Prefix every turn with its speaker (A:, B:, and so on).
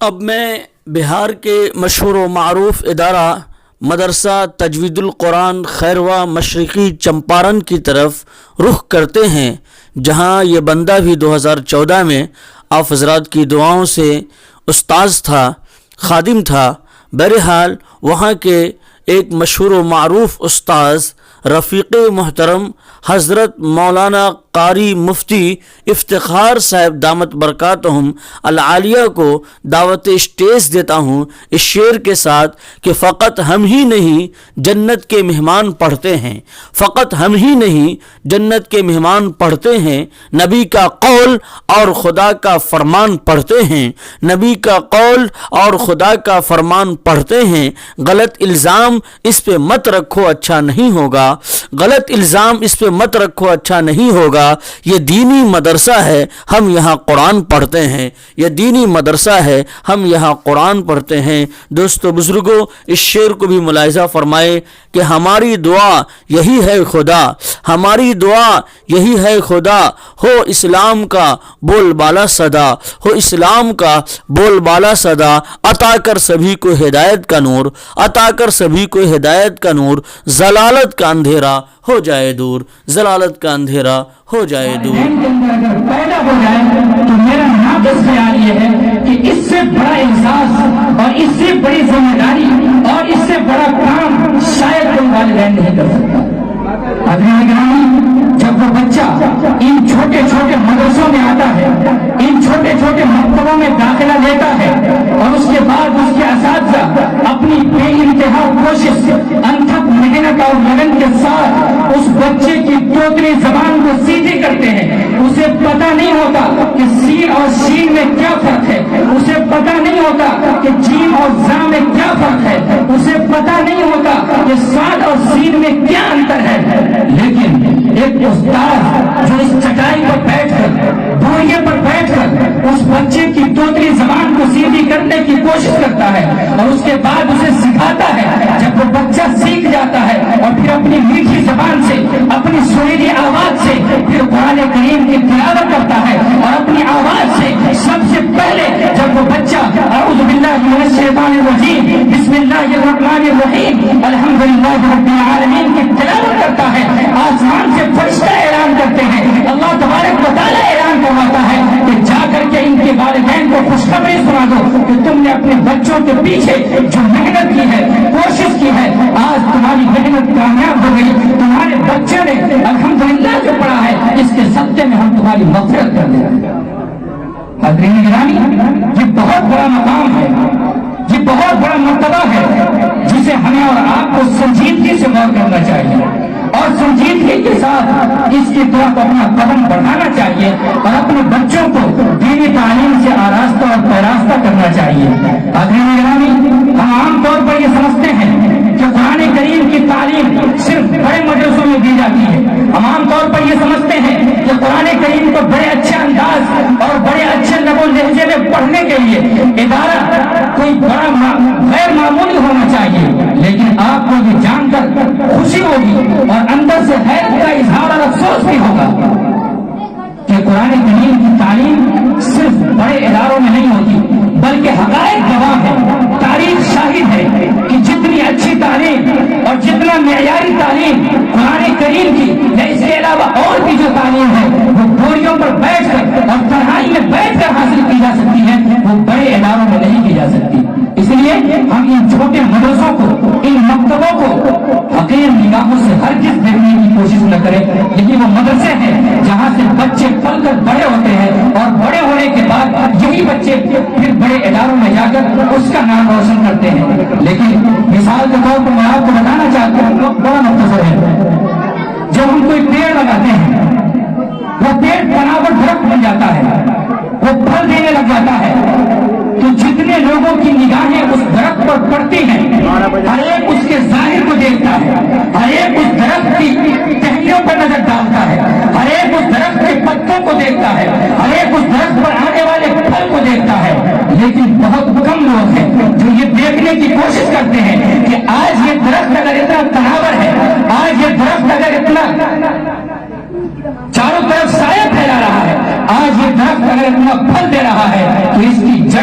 A: اب میں بہار کے مشہور و معروف ادارہ مدرسہ تجوید القرآن خیروا مشرقی چمپارن کی طرف رخ کرتے ہیں، جہاں یہ بندہ بھی 2014 میں آپ حضرات کی دعاؤں سے استاذ تھا، خادم تھا۔ بہرحال وہاں کے ایک مشہور و معروف استاذ رفیق محترم حضرت مولانا قاری مفتی افتخار صاحب دامت برکاتہم العالیہ کو دعوت اسٹیج دیتا ہوں اس شعر کے ساتھ کہ فقط ہم ہی نہیں جنت کے مہمان پڑھتے ہیں، فقط ہم ہی نہیں جنت کے مہمان پڑھتے ہیں، نبی کا قول اور خدا کا فرمان پڑھتے ہیں، نبی کا قول اور خدا کا فرمان پڑھتے ہیں۔ غلط الزام اس پہ مت رکھو، اچھا نہیں ہوگا، غلط الزام اس پہ مت رکھو، اچھا نہیں ہوگا۔ یہ دینی مدرسہ ہے، ہم یہاں قرآن پڑھتے ہیں، یہ دینی مدرسہ ہے، ہم یہاں قرآن پڑھتے ہیں۔ دوستو بزرگوں، اس شعر کو بھی ملاحظہ فرمائے کہ ہماری دعا یہی ہے خدا، ہماری دعا یہی ہے خدا، ہو اسلام کا بول بالا صدا، ہو اسلام کا بول بالا صدا، عطا کر سبھی کو ہدایت کا نور، عطا کر سبھی کو ہدایت کا نور، ضلالت کا اندھیرا ہو جائے دور، ضلالت کا اندھیرا ہو جائے دور۔
B: اگر پیدا ہو جائے تو میرا ناقص خیال یہ ہے کہ اس سے بڑا احساس اور اس سے بڑی ذمہ داری اور اس سے بڑا کام شاید کوئی والدین نہیں کر سکتا۔ جب وہ بچہ ان چھوٹے چھوٹے مدرسوں میں آتا ہے، ان چھوٹے چھوٹے مکتبوں میں داخلہ لیتا ہے اور اس کے بعد اس کے اساتذہ اپنی بے انتہا کوشش سے انتھک محنت اور لگن کے ساتھ اس بچے کی توتلی زبان کو سیدھی کرتے ہیں، اسے پتہ نہیں ہوتا کہ سین اور شین میں کیا فرق ہے، اسے پتہ نہیں ہوتا کہ جیم اور زا میں کیا فرق ہے، اسے پتہ نہیں ہوتا کہ صاد اور سین میں کیا انتر ہے، لیکن ایک استاد جو اس چٹائی پر بیٹھ کر بوریے پر بیٹھ کر اس بچے کی توتلی زبان کو سیدھی کرنے کی کوشش کرتا ہے اور اس کے بعد اسے سکھاتا ہے، جب وہ بچہ سیکھ جاتا ہے اور پھر اپنی میٹھی زبان سے اپنی سریلی آواز سے پھر قرآن کریم کی تلاوت کرتا ہے اور اپنی آواز سے سب سے پہلے جب وہ بچہ اعوذ باللہ من الشیطان الرجیم بسم اللہ الرحمن الرحیم الحمدللہ رب العالمین کی تلاوت کرتا ہے، آسمان سے فرشتہ اعلان کرتے ہیں، اللہ تبارک و تعالیٰ اعلان کرواتا ہے کہ جا کر کے ان کے والدین کو خوشخبری سنا دو کہ تم نے اپنے بچوں کے پیچھے جو محنت کی ہے، کوشش کی ہے، آج تمہاری محنت کامیاب ہو گئی، تمہارے بچے نے الحمدللہ جو پڑھا ہے اس کے صدقے میں ہم تمہاری مغفرت کر دیں گے۔ حضرین گرامی، یہ بہت بڑا مقام ہے، یہ بہت بڑا مرتبہ ہے جسے ہمیں اور آپ کو سنجیدگی سے غور کرنا چاہیے اور سنجیدگی کے ساتھ اس کی طرف اپنا قدم بڑھانا چاہیے اور اپنے بچوں کو دینی تعلیم سے آراستہ اور پیراستہ کرنا چاہیے۔ حضرین گرامی، ہم عام طور پر یہ سمجھتے ہیں کہ قرآن کریم کی تعلیم صرف بڑے مدرسوں میں دی جاتی ہے، ہم عام طور پر یہ سمجھتے ہیں کہ قرآن کریم کو بڑے اچھے انداز اور بڑے اچھے لب و لہجے میں پڑھنے کے لیے ادارہ کوئی بڑا غیر معمولی ہونا چاہیے، لیکن آپ کو یہ جان کر خوشی ہوگی اور اندر سے حیرت کا اظہار اور افسوس بھی ہوگا کہ قرآن کریم کی تعلیم صرف بڑے اداروں میں نہیں ہوتی بلکہ حقائق گواہ ہے، تاریخ شاہد ہے کہ جتنی اچھی تعلیم اور جتنا معیاری تعلیم قرآن کریم کی یا اس کے علاوہ اور بھی جو تعلیم ہے وہ بوریوں پر بیٹھ کر اور تنہائی میں بیٹھ کر حاصل کی جا سکتی ہے، وہ بڑے اداروں میں نہیں کی جا سکتی۔ اس لیے ہم ان چھوٹے مدرسوں کو، ان مکتبوں کو حقیر نگاہوں سے ہرگز دیکھنے کی کوشش نہ کریں، لیکن وہ مدرسے ہیں جہاں سے بچے پل کر بڑے ہوتے ہیں اور بڑے ہونے کے بعد یہی بچے پھر بڑے اداروں میں جا کر اس کا نام روشن کرتے ہیں۔ لیکن مثال کے طور پر میں آپ کو بتانا چاہتا ہوں، بڑا مختصر ہے، جب ہم کوئی پیڑ لگاتے ہیں وہ پیڑ بناوٹ درخت بن جاتا ہے، وہ پھل دینے لگ جاتا ہے، تو جتنے لوگوں کی نگاہیں اس درخت پر پڑتی ہیں ہر ایک اس کے ظاہر کو دیکھتا ہے، ہر ایک اس درخت کی ٹہنیوں پر نظر ڈالتا ہے، ہر ایک اس درخت کے پتوں کو دیکھتا ہے، ہر ایک اس درخت پر آنے والے پھل کو دیکھتا ہے، لیکن بہت کم لوگ ہیں جو یہ دیکھنے کی کوشش کرتے ہیں کہ آج یہ درخت اگر اتنا تناور ہے، آج یہ درخت اگر اتنا چاروں طرف سایہ پھیلا رہا ہے، آج یہ درخت اگر اتنا پھل دے رہا ہے تو اس کی جڑ